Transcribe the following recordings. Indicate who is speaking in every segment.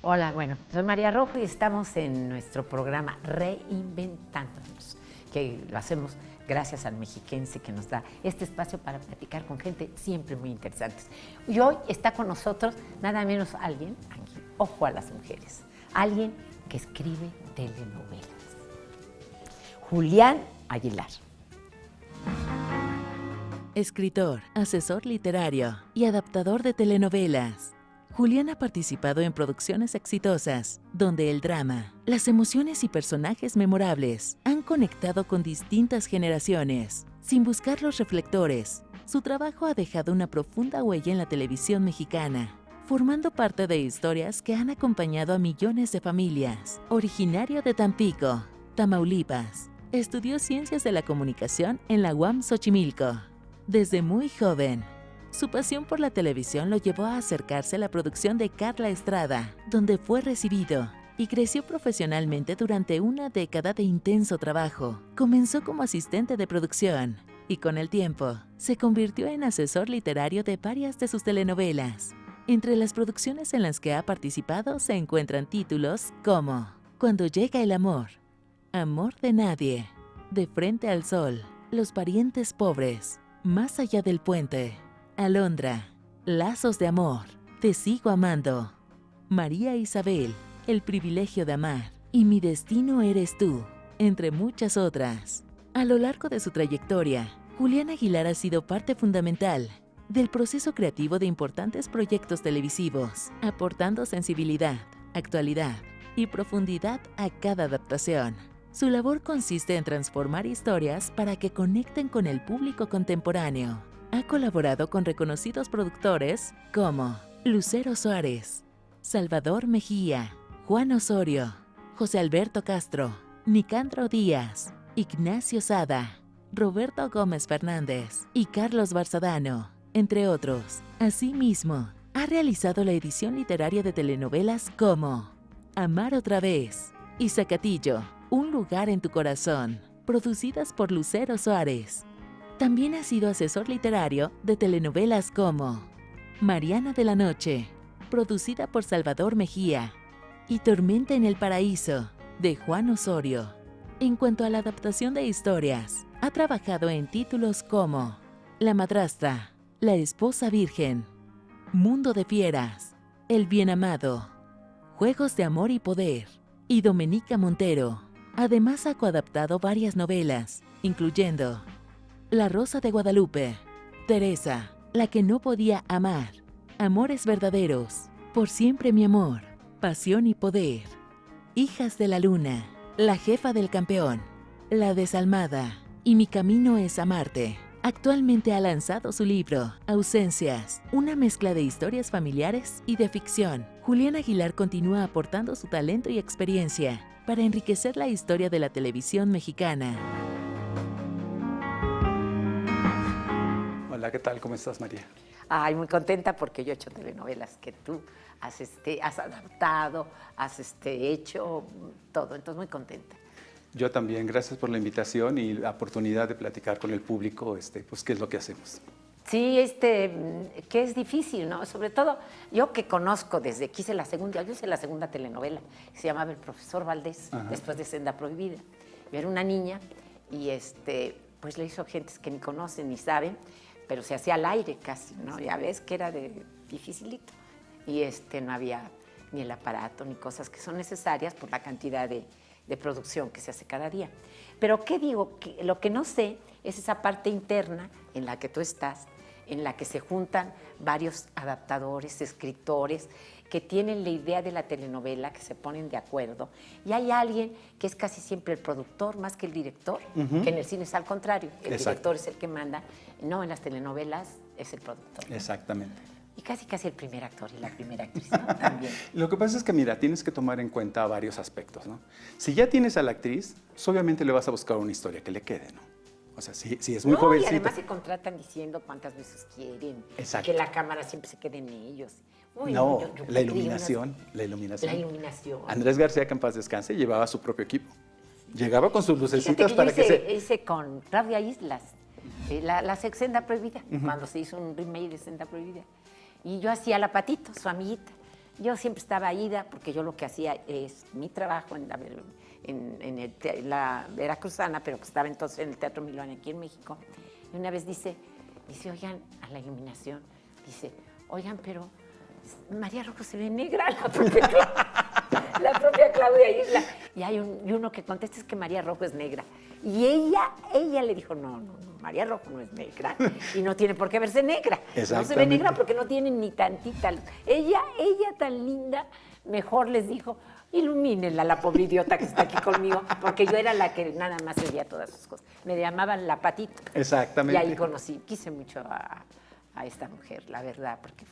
Speaker 1: Hola, bueno, soy María Rojo y estamos en nuestro programa Reinventándonos, que lo hacemos gracias al mexiquense que nos da este espacio para platicar con gente siempre muy interesante. Y hoy está con nosotros nada menos alguien, ojo a las mujeres, alguien que escribe telenovelas. Julián Aguilar.
Speaker 2: Escritor, asesor literario y adaptador de telenovelas. Julián ha participado en producciones exitosas, donde el drama, las emociones y personajes memorables han conectado con distintas generaciones. Sin buscar los reflectores, su trabajo ha dejado una profunda huella en la televisión mexicana, formando parte de historias que han acompañado a millones de familias. Originario de Tampico, Tamaulipas, estudió Ciencias de la Comunicación en la UAM Xochimilco. Desde muy joven, su pasión por la televisión lo llevó a acercarse a la producción de Carla Estrada, donde fue recibido y creció profesionalmente durante una década de intenso trabajo. Comenzó como asistente de producción y con el tiempo se convirtió en asesor literario de varias de sus telenovelas. Entre las producciones en las que ha participado se encuentran títulos como Cuando llega el amor, Amor de nadie, De frente al sol, Los parientes pobres, Más allá del puente, Alondra, Lazos de amor, Te sigo amando, María Isabel, El privilegio de amar y Mi destino eres tú, entre muchas otras. A lo largo de su trayectoria, Julián Aguilar ha sido parte fundamental del proceso creativo de importantes proyectos televisivos, aportando sensibilidad, actualidad y profundidad a cada adaptación. Su labor consiste en transformar historias para que conecten con el público contemporáneo. Ha colaborado con reconocidos productores como Lucero Suárez, Salvador Mejía, Juan Osorio, José Alberto Castro, Nicandro Díaz, Ignacio Sada, Roberto Gómez Fernández y Carlos Barzadano, entre otros. Asimismo, ha realizado la edición literaria de telenovelas como Amar otra vez y Zacatillo, Un lugar en tu corazón, producidas por Lucero Suárez. También ha sido asesor literario de telenovelas como Mariana de la Noche, producida por Salvador Mejía, y Tormenta en el Paraíso, de Juan Osorio. En cuanto a la adaptación de historias, ha trabajado en títulos como La madrastra, La esposa virgen, Mundo de fieras, El bien amado, Juegos de amor y poder, y Domenica Montero. Además ha coadaptado varias novelas, incluyendo La Rosa de Guadalupe, Teresa, La que no podía amar, Amores verdaderos, Por siempre mi amor, Pasión y poder, Hijas de la luna, La jefa del campeón, La desalmada y Mi camino es amarte. Actualmente ha lanzado su libro, Ausencias, una mezcla de historias familiares y de ficción. Julián Aguilar continúa aportando su talento y experiencia para enriquecer la historia de la televisión mexicana.
Speaker 3: Hola, ¿qué tal? ¿Cómo estás, María?
Speaker 1: Ay, muy contenta porque yo he hecho telenovelas que tú has adaptado, hecho todo, entonces muy contenta.
Speaker 3: Yo también, gracias por la invitación y la oportunidad de platicar con el público, pues qué es lo que hacemos.
Speaker 1: Sí, que es difícil, ¿no? Sobre todo, yo que conozco desde que yo hice la segunda telenovela, que se llamaba El profesor Valdés, Ajá. Después de Senda Prohibida. Yo era una niña y pues le hizo gentes que ni conocen ni saben, pero se hacía al aire casi, ¿no? Ya ves que era dificilito. Y no había ni el aparato ni cosas que son necesarias por la cantidad de producción que se hace cada día. Pero ¿qué digo? Lo que no sé es esa parte interna en la que tú estás, en la que se juntan varios adaptadores, escritores, que tienen la idea de la telenovela, que se ponen de acuerdo, y hay alguien que es casi siempre el productor más que el director, que en el cine es al contrario, el Exacto. Director es el que manda, no, en las telenovelas es el productor.
Speaker 3: Exactamente.
Speaker 1: Y casi el primer actor y la primera actriz, ¿no? También.
Speaker 3: Lo que pasa es que, mira, tienes que tomar en cuenta varios aspectos, ¿no? Si ya tienes a la actriz, pues obviamente le vas a buscar una historia que le quede, ¿no? O sea, si es muy jovencita.
Speaker 1: Y además se contratan diciendo cuántas veces quieren,
Speaker 3: Exacto.
Speaker 1: que la cámara siempre se quede en ellos.
Speaker 3: Uy, no, la iluminación.
Speaker 1: La iluminación.
Speaker 3: Andrés García, que en paz descanse, llevaba su propio equipo. Llegaba con sus lucecitas para que
Speaker 1: hice con Claudia Islas, la Senda Prohibida, cuando se hizo un remake de Senda Prohibida. Y yo hacía la Patito, su amiguita. yo siempre estaba ida, porque yo lo que hacía es mi trabajo en la Veracruzana, pero que estaba entonces en el Teatro Milán aquí en México. Y una vez dice, oigan, a la iluminación, dice, oigan, pero María Rojo se ve negra, la propia Claudia Isla. Y hay uno que contesta, es que María Rojo es negra. Y ella le dijo, no, María Rojo no es negra y no tiene por qué verse negra. No se ve negra porque no tiene ni tantita luz. Ella tan linda, mejor les dijo, ilumínenla, la pobre idiota que está aquí conmigo, porque yo era la que nada más veía todas sus cosas. Me llamaban la Patita.
Speaker 3: Exactamente.
Speaker 1: Y ahí quise mucho a esta mujer, la verdad, porque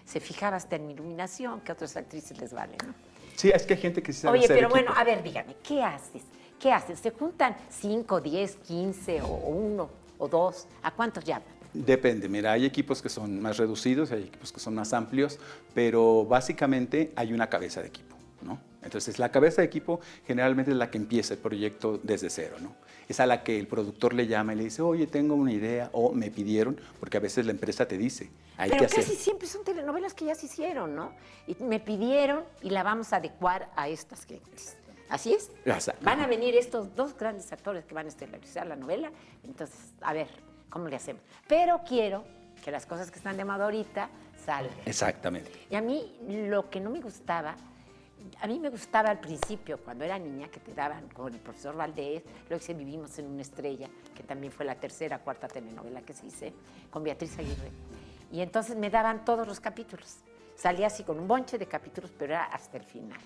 Speaker 1: se fijaba hasta en mi iluminación, que a otras actrices les vale, ¿no?
Speaker 3: Sí, es que hay gente que sí sabe
Speaker 1: Oye,
Speaker 3: hacer
Speaker 1: pero
Speaker 3: equipo.
Speaker 1: bueno, a ver, dígame, ¿qué haces? ¿Qué hacen? ¿Se juntan 5, 10, 15 o 1 o 2? ¿A cuántos llaman?
Speaker 3: Depende, mira, hay equipos que son más reducidos, hay equipos que son más amplios, pero básicamente hay una cabeza de equipo, ¿no? Entonces, la cabeza de equipo generalmente es la que empieza el proyecto desde cero, ¿no? Es a la que el productor le llama y le dice, oye, tengo una idea, o me pidieron, porque a veces la empresa te dice, hay
Speaker 1: pero
Speaker 3: que hacer.
Speaker 1: Pero casi siempre son telenovelas que ya se hicieron, ¿no? Y me pidieron y la vamos a adecuar a estas gentes. ¿Así es?
Speaker 3: Exacto.
Speaker 1: Van a venir estos 2 grandes actores que van a estelarizar la novela, entonces, a ver, ¿cómo le hacemos? Pero quiero que las cosas que están de moda ahorita salgan.
Speaker 3: Exactamente.
Speaker 1: Y a mí lo que no me gustaba, a mí me gustaba al principio, cuando era niña, que te daban con el profesor Valdés, luego que Vivimos en una estrella, que también fue la 3ª, 4ª telenovela que se hice, con Beatriz Aguirre. Y entonces me daban todos los capítulos. Salía así con un bonche de capítulos, pero era hasta el final.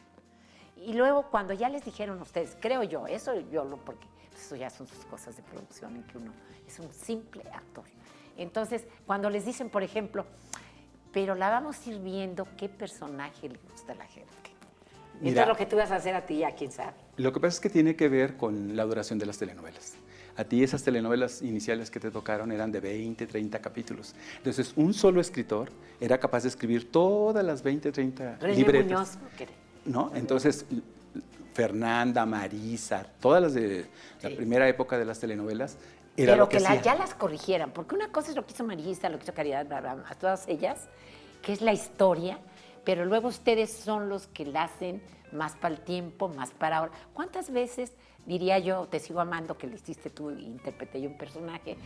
Speaker 1: Y luego cuando ya les dijeron a ustedes, creo yo, porque eso ya son sus cosas de producción en que uno es un simple actor. Entonces, cuando les dicen, por ejemplo, pero la vamos a ir viendo qué personaje le gusta a la gente. Y esto es lo que tú vas a hacer a ti, ya quién sabe.
Speaker 3: Lo que pasa es que tiene que ver con la duración de las telenovelas. A ti esas telenovelas iniciales que te tocaron eran de 20, 30 capítulos. Entonces, un solo escritor era capaz de escribir todas las 20, 30
Speaker 1: René
Speaker 3: libretas.
Speaker 1: Muñoz,
Speaker 3: ¿No? Entonces, Fernanda, Marisa, todas las de la primera época de las telenovelas, era
Speaker 1: pero
Speaker 3: lo que hacían.
Speaker 1: ya las corrigieran, porque una cosa es lo que hizo Marisa, lo que hizo Caridad, bla, bla, a todas ellas, que es la historia, pero luego ustedes son los que la hacen más para el tiempo, más para ahora. ¿Cuántas veces, diría yo, Te sigo amando, que le hiciste tú, interpreté yo un personaje,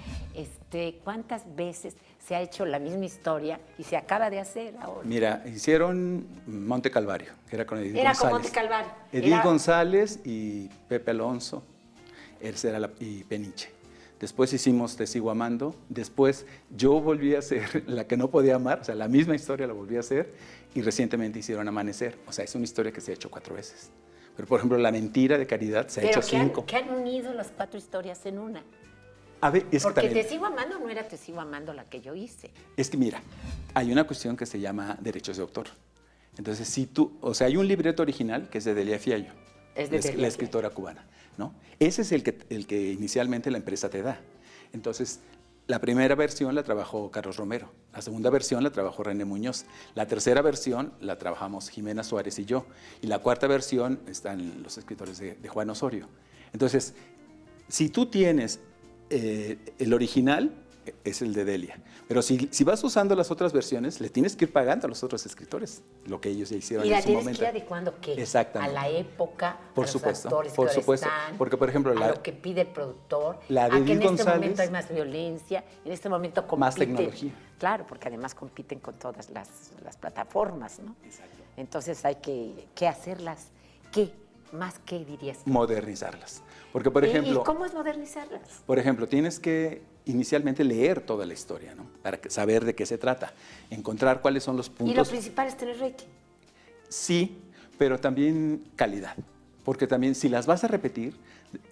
Speaker 1: cuántas veces se ha hecho la misma historia y se acaba de hacer ahora?
Speaker 3: Mira, hicieron Monte Calvario, que era con Edith
Speaker 1: Era
Speaker 3: González.
Speaker 1: con Monte Calvario.
Speaker 3: Edith González y Pepe Alonso, y Peniche. Después hicimos Te sigo amando. Después yo volví a hacer La que no podía amar, o sea, la misma historia la volví a hacer. Y recientemente hicieron Amanecer. O sea, es una historia que se ha hecho 4 veces. Pero, por ejemplo, La mentira de Caridad se ha hecho 5.
Speaker 1: ¿Qué han unido las 4 historias en una?
Speaker 3: A ver, es
Speaker 1: porque
Speaker 3: que también,
Speaker 1: Te sigo amando no era Te sigo amando la que yo hice.
Speaker 3: es que mira, hay una cuestión que se llama derechos de autor. Entonces, si tú, o sea, hay un libreto original que es de Delia Fiallo,
Speaker 1: Es de Delia
Speaker 3: la escritora cubana, ¿no? Ese es el que inicialmente la empresa te da. Entonces, la primera versión la trabajó Carlos Romero, la segunda versión la trabajó René Muñoz, la tercera versión la trabajamos Jimena Suárez y yo, y la cuarta versión están los escritores de Juan Osorio. Entonces, si tú tienes el original, es el de Delia. Pero si vas usando las otras versiones, le tienes que ir pagando a los otros escritores lo que ellos ya hicieron en su momento.
Speaker 1: Y la tienes que ir adecuando, ¿qué?
Speaker 3: Exactamente.
Speaker 1: A la época,
Speaker 3: Por
Speaker 1: a los
Speaker 3: supuesto,
Speaker 1: actores
Speaker 3: por
Speaker 1: que ahora
Speaker 3: supuesto.
Speaker 1: están,
Speaker 3: Porque, por ejemplo,
Speaker 1: a lo que pide el productor,
Speaker 3: la de
Speaker 1: a que en
Speaker 3: Edith
Speaker 1: este
Speaker 3: González,
Speaker 1: momento hay más violencia, en este momento compiten.
Speaker 3: más tecnología.
Speaker 1: Claro, porque además compiten con todas las plataformas, ¿no?
Speaker 3: Exacto.
Speaker 1: Entonces hay que hacerlas, ¿qué? ¿Más qué dirías?
Speaker 3: Modernizarlas. Porque, por ejemplo...
Speaker 1: ¿Y cómo es modernizarlas?
Speaker 3: Por ejemplo, tienes que inicialmente leer toda la historia, ¿no? Para saber de qué se trata, encontrar cuáles son los puntos.
Speaker 1: Y lo principal es tener rating.
Speaker 3: Sí, pero también calidad. Porque también si las vas a repetir,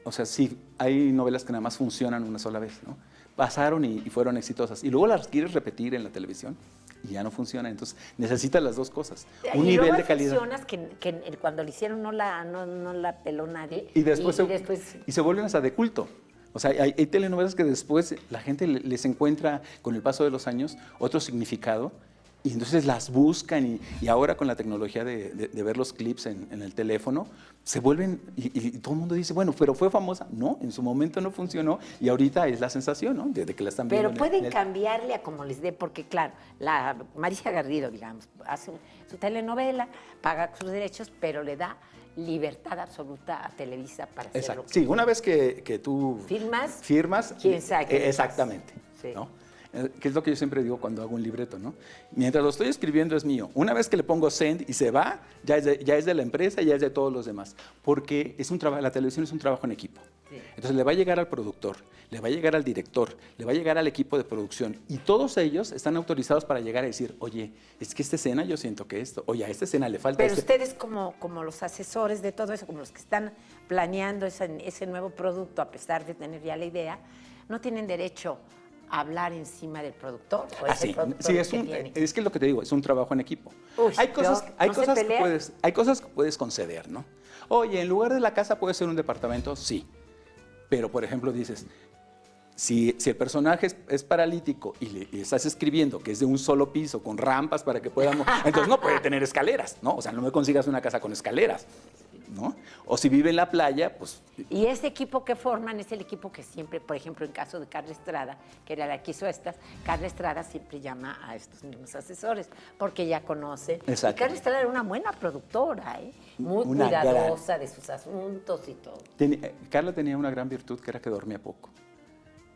Speaker 3: o sea, sí, hay novelas que nada más funcionan una sola vez, ¿no? Pasaron y fueron exitosas. Y luego las quieres repetir en la televisión y ya no funcionan. Entonces, necesitas las dos cosas. Un
Speaker 1: y
Speaker 3: nivel
Speaker 1: luego
Speaker 3: de calidad.
Speaker 1: funcionas que cuando lo hicieron no la peló nadie.
Speaker 3: Y después,
Speaker 1: y
Speaker 3: se vuelven hasta de culto. O sea, hay telenovelas que después la gente les encuentra, con el paso de los años, otro significado Y entonces las buscan y ahora con la tecnología de ver los clips en el teléfono, se vuelven, y todo el mundo dice, bueno, pero fue famosa. No, en su momento no funcionó y ahorita es la sensación, ¿no? De que la están viendo.
Speaker 1: Pero pueden cambiarle a como les dé, porque claro, la Marisa Garrido, digamos, hace su telenovela, paga sus derechos, pero le da libertad absoluta a Televisa para hacer lo que
Speaker 3: Sí, una vez que tú firmas,
Speaker 1: quién sabe qué
Speaker 3: exactamente,
Speaker 1: sí.
Speaker 3: ¿no? Que es lo que yo siempre digo cuando hago un libreto, ¿no? Mientras lo estoy escribiendo es mío. Una vez que le pongo send y se va, ya es de la empresa, ya es de todos los demás. Porque es un trabajo, la televisión es un trabajo en equipo. Sí. Entonces le va a llegar al productor, le va a llegar al director, le va a llegar al equipo de producción. Y todos ellos están autorizados para llegar a decir, oye, es que esta escena yo siento que esto, oye, a esta escena le falta.
Speaker 1: Pero ustedes como los asesores de todo eso, como los que están planeando ese nuevo producto, a pesar de tener ya la idea, no tienen derecho hablar encima del productor. ¿O
Speaker 3: sí, es que es lo que te digo, es un trabajo en equipo.
Speaker 1: Uy,
Speaker 3: hay cosas que puedes conceder, ¿no? Oye, en lugar de la casa puede ser un departamento, sí. Pero, por ejemplo, dices, si el personaje es paralítico y le estás escribiendo que es de un solo piso, con rampas para que podamos, entonces no puede tener escaleras, ¿no? O sea, no me consigas una casa con escaleras, ¿no? O si vive en la playa, pues...
Speaker 1: Y ese equipo que forman es el equipo que siempre, por ejemplo, en caso de Carla Estrada, que era la que hizo estas, Carla Estrada siempre llama a estos mismos asesores, porque ya conoce.
Speaker 3: Exacto.
Speaker 1: Y Carla Estrada era una buena productora, muy cuidadosa de sus asuntos y todo.
Speaker 3: Carla tenía una gran virtud, que era que dormía poco.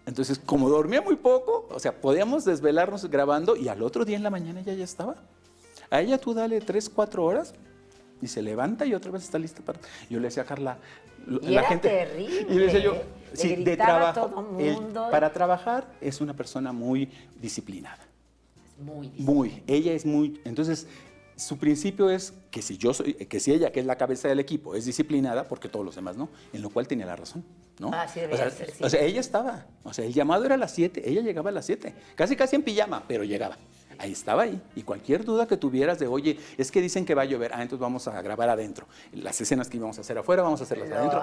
Speaker 3: Entonces, como dormía muy poco, o sea, podíamos desvelarnos grabando y al otro día en la mañana ella ya estaba. A ella tú dale 3, 4 horas y se levanta y otra vez está lista para... Yo le decía a Carla...
Speaker 1: Y era terrible.
Speaker 3: Y le decía yo, sí,
Speaker 1: de trabajo, todo mundo.
Speaker 3: Para trabajar es una persona muy disciplinada.
Speaker 1: Muy disciplinada.
Speaker 3: Ella es muy... Entonces, su principio es que si ella, que es la cabeza del equipo, es disciplinada, porque todos los demás no, en lo cual tenía la razón, ¿no?
Speaker 1: Ah, sí, debería ser, sí.
Speaker 3: O sea, ella estaba, o sea, el llamado era a las 7, ella llegaba a las 7, casi en pijama, pero llegaba. Ahí estaba ahí. Y cualquier duda que tuvieras de, oye, es que dicen que va a llover, entonces vamos a grabar adentro. Las escenas que íbamos a hacer afuera, vamos a hacerlas adentro.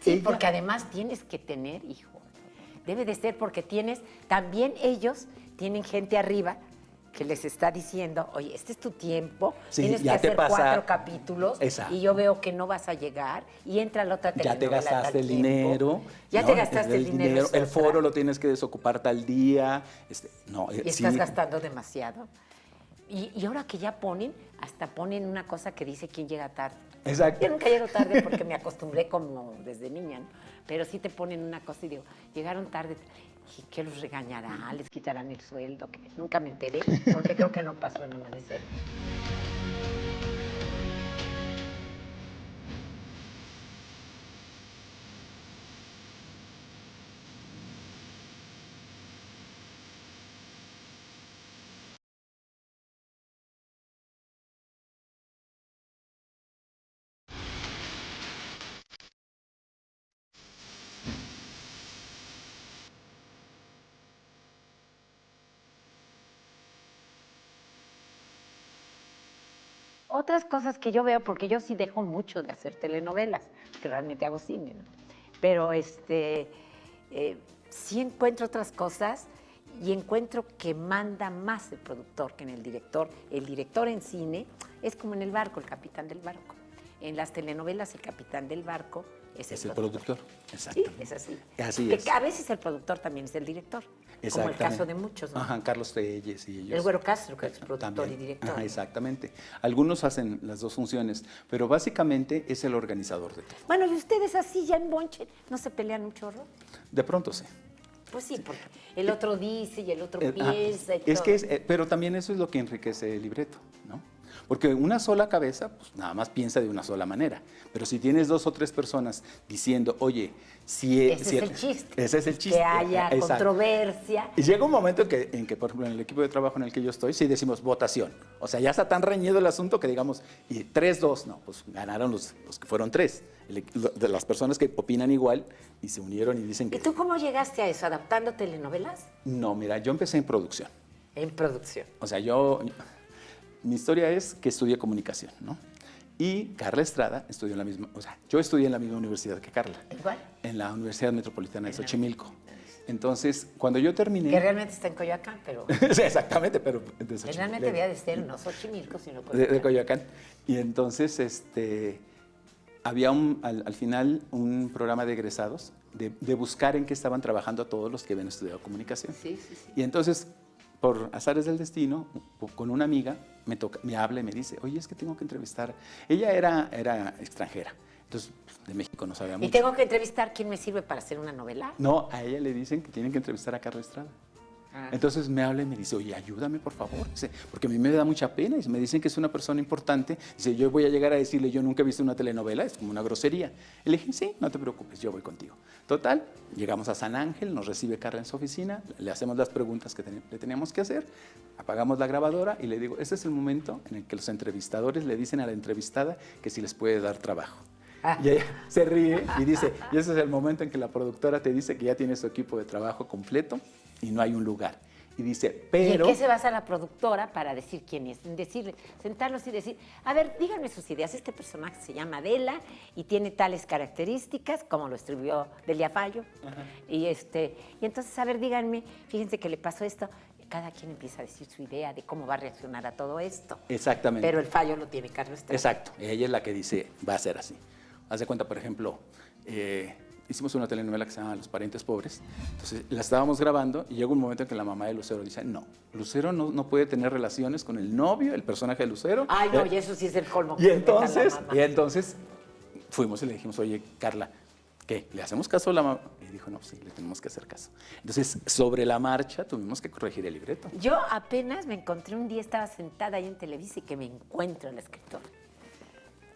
Speaker 1: Sí, porque además tienes que tener, hijo, debe de ser porque también ellos tienen gente arriba que les está diciendo, oye, este es tu tiempo, sí, tienes que hacer 4 capítulos. Exacto. Y yo veo que no vas a llegar y entra la otra telenovela.
Speaker 3: Ya te gastaste el dinero.
Speaker 1: Ya te gastaste el dinero.
Speaker 3: El foro lo tienes que desocupar tal día.
Speaker 1: Y estás gastando demasiado. Y ahora que ya hasta ponen una cosa que dice quién llega tarde.
Speaker 3: Exacto.
Speaker 1: Yo nunca llego tarde porque me acostumbré como desde niña, ¿no? Pero sí te ponen una cosa y digo, llegaron tarde. ¿Y qué los regañará? ¿Les quitarán el sueldo? Que nunca me enteré, porque creo que no pasó en Amanecer. Otras cosas que yo veo, porque yo sí dejo mucho de hacer telenovelas, que realmente hago cine, ¿no? Pero sí encuentro otras cosas y encuentro que manda más el productor que en el director. El director en cine es como en el barco, el capitán del barco. En las telenovelas el capitán del barco es el productor.
Speaker 3: Exacto.
Speaker 1: Sí, es así.
Speaker 3: Así
Speaker 1: es. A veces el productor también es el director. Como el caso de muchos, ¿no?
Speaker 3: Ajá, Carlos Telles y ellos.
Speaker 1: El Güero Castro, que es productor
Speaker 3: también.
Speaker 1: Y director.
Speaker 3: Ajá, exactamente. Algunos hacen las dos funciones, pero básicamente es el organizador de todo.
Speaker 1: Bueno, y ustedes así ya en bonche, ¿no se pelean un chorro?
Speaker 3: De pronto sí.
Speaker 1: Pues sí, porque el otro dice y el otro piensa y todo.
Speaker 3: Pero también eso es lo que enriquece el libreto, ¿no? Porque una sola cabeza, pues nada más piensa de una sola manera. Pero si tienes 2 o 3 personas diciendo, oye,
Speaker 1: ese es el chiste.
Speaker 3: Ese es el chiste.
Speaker 1: Que haya controversia.
Speaker 3: Y llega un momento en que, por ejemplo, en el equipo de trabajo en el que yo estoy, sí decimos votación. O sea, ya está tan reñido el asunto que digamos, y 3-2, no, pues ganaron los que fueron 3. De las personas que opinan igual y se unieron y dicen que...
Speaker 1: ¿Y tú cómo llegaste a eso? ¿Adaptando telenovelas?
Speaker 3: No, mira, yo empecé en producción.
Speaker 1: En producción.
Speaker 3: O sea, mi historia es que estudié comunicación, ¿no? Y Carla Estrada estudió en la misma, o sea, yo estudié en la misma universidad que Carla.
Speaker 1: ¿Igual?
Speaker 3: En la Universidad Metropolitana de Xochimilco. Entonces, cuando yo terminé...
Speaker 1: Que realmente está en Coyoacán, pero...
Speaker 3: Sí, exactamente, pero de Xochimilco.
Speaker 1: Realmente debía de ser, no Xochimilco, sino
Speaker 3: De Coyoacán. Y entonces, había al final un programa de egresados de buscar en qué estaban trabajando todos los que habían estudiado comunicación.
Speaker 1: Sí, sí, sí.
Speaker 3: Y entonces, por azares del destino, con una amiga, me habla y me dice, oye, es que tengo que entrevistar. Ella era extranjera, entonces de México no sabía mucho.
Speaker 1: ¿Y tengo que entrevistar quién me sirve para hacer una novela?
Speaker 3: No, a ella le dicen que tienen que entrevistar a Carlos Estrada.
Speaker 1: Ah.
Speaker 3: Entonces me habla y me dice, oye, ayúdame por favor, dice, porque a mí me da mucha pena, y me dicen que es una persona importante, dice, yo voy a llegar a decirle, yo nunca he visto una telenovela, es como una grosería. Y le dije, sí, no te preocupes, yo voy contigo. Total, llegamos a San Ángel, nos recibe Carla en su oficina, le hacemos las preguntas que le teníamos que hacer, apagamos la grabadora y le digo, este es el momento en el que los entrevistadores le dicen a la entrevistada que si les puede dar trabajo. Y ella se ríe y dice, y ese es el momento en que la productora te dice que ya tiene su equipo de trabajo completo y no hay un lugar. Y dice, pero...
Speaker 1: ¿Y en qué se basa la productora para decir quién es? En decirle, sentarlos y decir, a ver, díganme sus ideas. Este personaje se llama Adela y tiene tales características, como lo escribió Delia Fallo. Y entonces, a ver, díganme, fíjense que le pasó esto. Cada quien empieza a decir su idea de cómo va a reaccionar a todo esto.
Speaker 3: Exactamente.
Speaker 1: Pero el fallo lo tiene Carlos Estrada.
Speaker 3: Exacto. Ella es la que dice, va a ser así. Haz de cuenta, por ejemplo, hicimos una telenovela que se llama Los Parientes Pobres. Entonces la estábamos grabando y llega un momento en que la mamá de Lucero dice, no, Lucero no puede tener relaciones con el novio, el personaje de Lucero.
Speaker 1: Ay, no, y eso sí es el colmo.
Speaker 3: Y entonces fuimos y le dijimos, oye, Carla, ¿qué? ¿Le hacemos caso a la mamá? Y dijo, no, sí, le tenemos que hacer caso. Entonces, sobre la marcha tuvimos que corregir el libreto.
Speaker 1: Yo apenas me encontré un día, estaba sentada ahí en Televisa y que me encuentro a la escritora.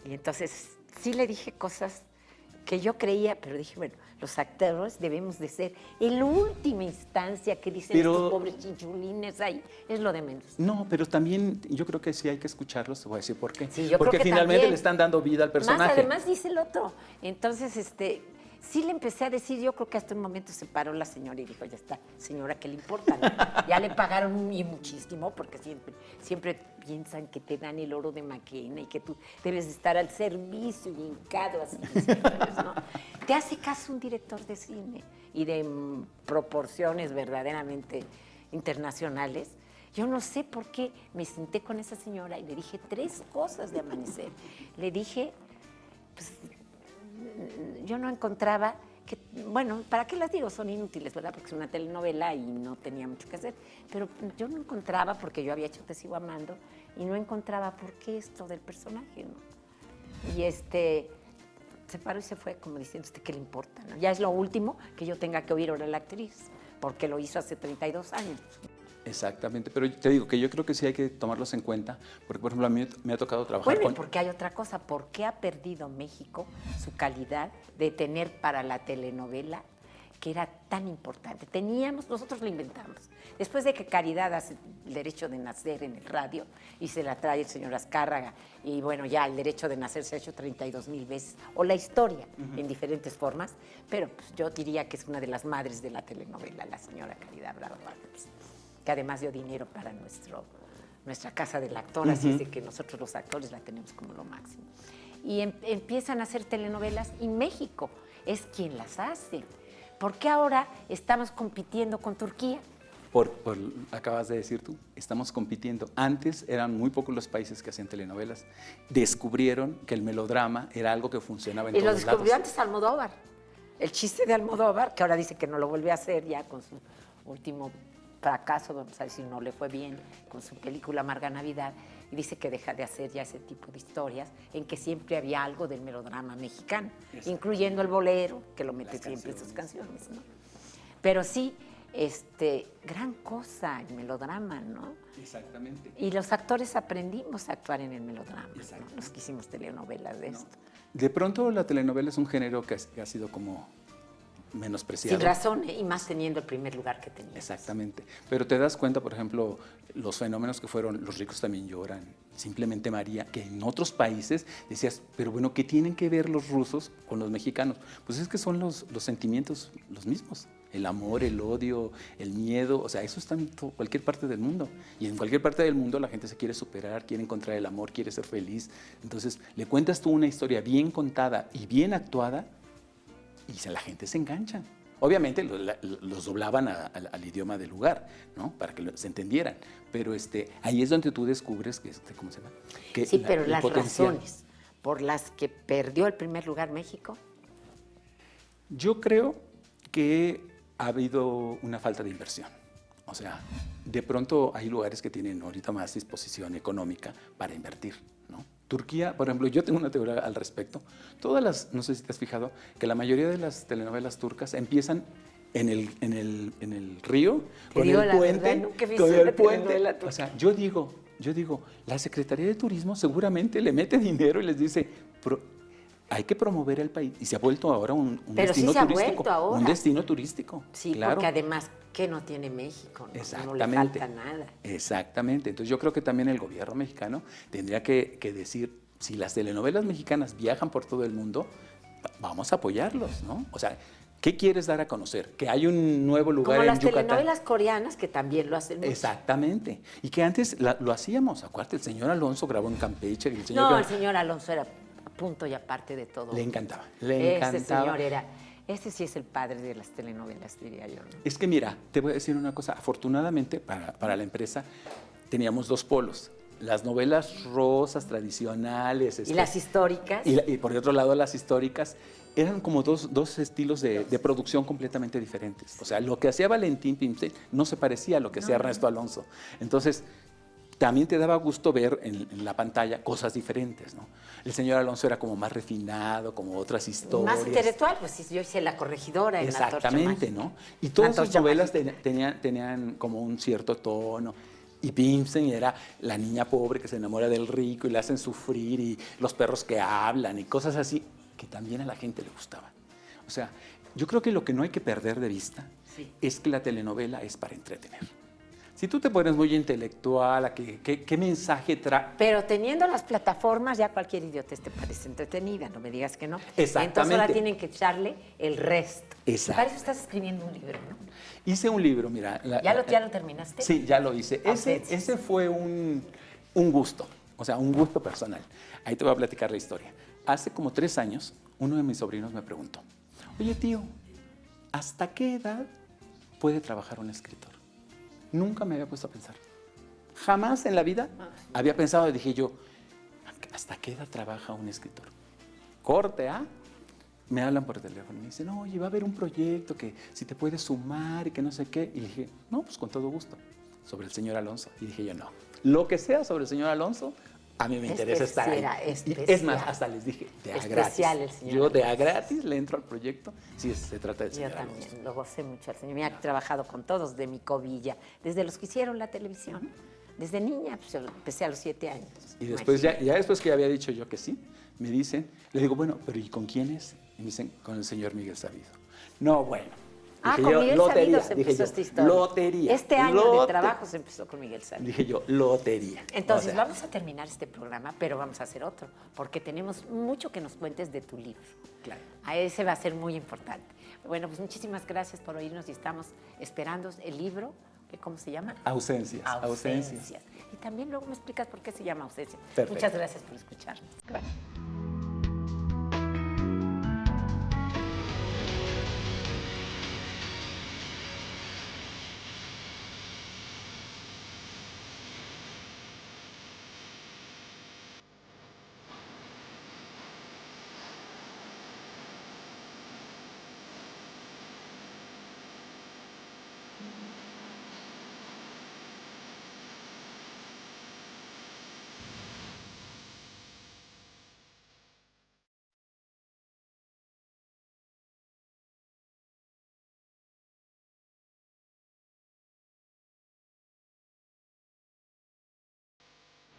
Speaker 1: Y entonces sí le dije cosas que yo creía, pero dije, bueno, los actores debemos de ser en última instancia que dicen estos pobres chinchulines ahí, es lo de menos.
Speaker 3: No, pero también yo creo que sí hay que escucharlos, te voy a decir por qué.
Speaker 1: Sí, yo
Speaker 3: porque
Speaker 1: creo que
Speaker 3: finalmente
Speaker 1: también
Speaker 3: le están dando vida al personaje.
Speaker 1: Más además dice el otro. Entonces, sí le empecé a decir, yo creo que hasta un momento se paró la señora y dijo, ya está, señora, ¿qué le importa? ¿No? Ya le pagaron y muchísimo, porque siempre piensan que te dan el oro de Maquena y que tú debes estar al servicio y hincado así, ¿no? Te hace caso un director de cine y de proporciones verdaderamente internacionales. Yo no sé por qué me senté con esa señora y le dije 3 cosas de Amanecer. Le dije, pues, yo no encontraba que, bueno, ¿para qué las digo? Son inútiles, ¿verdad? Porque es una telenovela y no tenía mucho que hacer. Pero yo no encontraba, porque yo había hecho Te sigo amando, y no encontraba por qué esto del personaje, ¿no? Y se paró y se fue como diciendo, ¿qué le importa? ¿No? Ya es lo último que yo tenga que oír ahora a la actriz, porque lo hizo hace 32 años.
Speaker 3: Exactamente, pero te digo que yo creo que sí hay que tomarlos en cuenta, porque por ejemplo a mí me ha tocado trabajar
Speaker 1: bueno, porque hay otra cosa, ¿por qué ha perdido México su calidad de tener para la telenovela que era tan importante? Nosotros lo inventamos. Después de que Caridad hace el derecho de nacer en el radio y se la trae el señor Azcárraga, y bueno, ya el derecho de nacer se ha hecho 32,000 veces, o la historia en diferentes formas, pero pues, yo diría que es una de las madres de la telenovela, la señora Caridad Bravo Valdés, que además dio dinero para nuestra casa del actor, así es de que nosotros los actores la tenemos como lo máximo. Y empiezan a hacer telenovelas y México es quien las hace. ¿Por qué ahora estamos compitiendo con Turquía?
Speaker 3: Acabas de decir tú, estamos compitiendo. Antes eran muy pocos los países que hacían telenovelas. Descubrieron que el melodrama era algo que funcionaba en todos lados.
Speaker 1: Y lo descubrió antes Almodóvar. El chiste de Almodóvar, que ahora dice que no lo vuelve a hacer ya con su último fracaso, vamos a decir, no le fue bien con su película Amarga Navidad, y dice que deja de hacer ya ese tipo de historias en que siempre había algo del melodrama mexicano, incluyendo el bolero, que lo mete siempre en sus canciones, ¿no? Pero sí, gran cosa el melodrama, ¿no?
Speaker 3: Exactamente.
Speaker 1: Y los actores aprendimos a actuar en el melodrama, ¿no? Los que hicimos telenovelas de esto.
Speaker 3: De pronto la telenovela es un género que ha sido como menospreciado.
Speaker 1: Sin razón, y más teniendo el primer lugar que tenía.
Speaker 3: Exactamente. Pero te das cuenta, por ejemplo, los fenómenos que fueron Los ricos también lloran, Simplemente María, que en otros países decías, pero bueno, ¿qué tienen que ver los rusos con los mexicanos? Pues es que son los sentimientos los mismos. El amor, el odio, el miedo, o sea, eso está en cualquier parte del mundo. Y en cualquier parte del mundo la gente se quiere superar, quiere encontrar el amor, quiere ser feliz. Entonces, le cuentas tú una historia bien contada y bien actuada, y la gente se engancha. Obviamente los doblaban al idioma del lugar, ¿no? Para que se entendieran. Pero ahí es donde tú descubres que, ¿cómo se llama? Que
Speaker 1: Sí, pero
Speaker 3: el
Speaker 1: las
Speaker 3: potencial.
Speaker 1: razones por las que perdió el primer lugar México.
Speaker 3: Yo creo que ha habido una falta de inversión. O sea, de pronto hay lugares que tienen ahorita más disposición económica para invertir, ¿no? Turquía, por ejemplo, yo tengo una teoría al respecto. No sé si te has fijado, que la mayoría de las telenovelas turcas empiezan en el río, con el puente, con el puente. O sea, yo digo, la Secretaría de Turismo seguramente le mete dinero y les dice, hay que promover el país. Y se ha vuelto ahora un destino turístico. Un destino turístico.
Speaker 1: Sí,
Speaker 3: claro.
Speaker 1: porque además, ¿qué no tiene México? No le falta nada.
Speaker 3: Exactamente. Entonces yo creo que también el gobierno mexicano tendría que decir, si las telenovelas mexicanas viajan por todo el mundo, vamos a apoyarlos, ¿no? O sea, ¿qué quieres dar a conocer? Que hay un nuevo lugar en Yucatán.
Speaker 1: Como las telenovelas coreanas, que también lo hacen mucho.
Speaker 3: Exactamente. Y que antes lo hacíamos. Acuérdate, el señor Alonso grabó en Campeche.
Speaker 1: El señor Alonso era punto y aparte de todo.
Speaker 3: Le encantaba.
Speaker 1: Ese señor ese sí es el padre de las telenovelas, diría yo, ¿no?
Speaker 3: Es que mira, te voy a decir una cosa. Afortunadamente para la empresa teníamos dos polos. Las novelas rosas tradicionales.
Speaker 1: ¿Y las históricas?
Speaker 3: Y por otro lado las históricas. Eran como dos estilos de producción completamente diferentes. O sea, lo que hacía Valentín Pimstein no se parecía a lo que hacía Ernesto Alonso. Entonces, también te daba gusto ver en la pantalla cosas diferentes, ¿no? El señor Alonso era como más refinado, como otras historias.
Speaker 1: Más intelectual, pues sí, yo hice La Corregidora en
Speaker 3: Exactamente, ¿no? Y todas sus novelas tenían como un cierto tono. Y Pimstein era la niña pobre que se enamora del rico y le hacen sufrir, y los perros que hablan y cosas así, que también a la gente le gustaban. O sea, yo creo que lo que no hay que perder de vista es que la telenovela es para entretener. Si tú te pones muy intelectual, ¿qué mensaje trae?
Speaker 1: Pero teniendo las plataformas, ya cualquier idiotez te parece entretenida, no me digas que no.
Speaker 3: Exactamente.
Speaker 1: Entonces ahora tienen que echarle el resto.
Speaker 3: Exacto.
Speaker 1: Para eso estás escribiendo un libro, ¿no?
Speaker 3: Hice un libro, mira.
Speaker 1: ¿Ya lo terminaste?
Speaker 3: Sí, ya lo hice. Ese fue un gusto, o sea, un gusto personal. Ahí te voy a platicar la historia. Hace como 3 años, uno de mis sobrinos me preguntó, oye tío, ¿hasta qué edad puede trabajar un escritor? Nunca me había puesto a pensar. Jamás en la vida había pensado, y dije yo, ¿hasta qué edad trabaja un escritor? Corte, ¿ah? Me hablan por teléfono y me dicen, oye, va a haber un proyecto que si te puedes sumar y que no sé qué. Y dije, no, pues con todo gusto, sobre el señor Alonso. Y dije yo, no, lo que sea sobre el señor Alonso, a mí me interesa estar ahí. Es más, hasta les dije, de a gratis. El señor yo de a gratis le entro al proyecto si se trata del señor Alonso. Yo también
Speaker 1: lo gocé mucho al señor. Me ha trabajado con todos de mi cobilla, desde los que hicieron la televisión. Desde niña, pues, empecé a los 7 años.
Speaker 3: Y después, ya después que había dicho yo que sí, me dicen, le digo, bueno, pero ¿y con quién es? Y me dicen, con el señor Miguel Sabido. No, bueno.
Speaker 1: Dije con Miguel Sabido se empezó esta historia.
Speaker 3: Lotería.
Speaker 1: Este año de trabajo se empezó con Miguel Sabido.
Speaker 3: Dije yo, lotería.
Speaker 1: Entonces, vamos a terminar este programa, pero vamos a hacer otro, porque tenemos mucho que nos cuentes de tu libro.
Speaker 3: Claro.
Speaker 1: A ese va a ser muy importante. Bueno, pues muchísimas gracias por oírnos y estamos esperando el libro, ¿cómo se llama?
Speaker 3: Ausencias.
Speaker 1: Y también luego me explicas por qué se llama Ausencias.
Speaker 3: Perfecto.
Speaker 1: Muchas gracias por escucharnos. Gracias.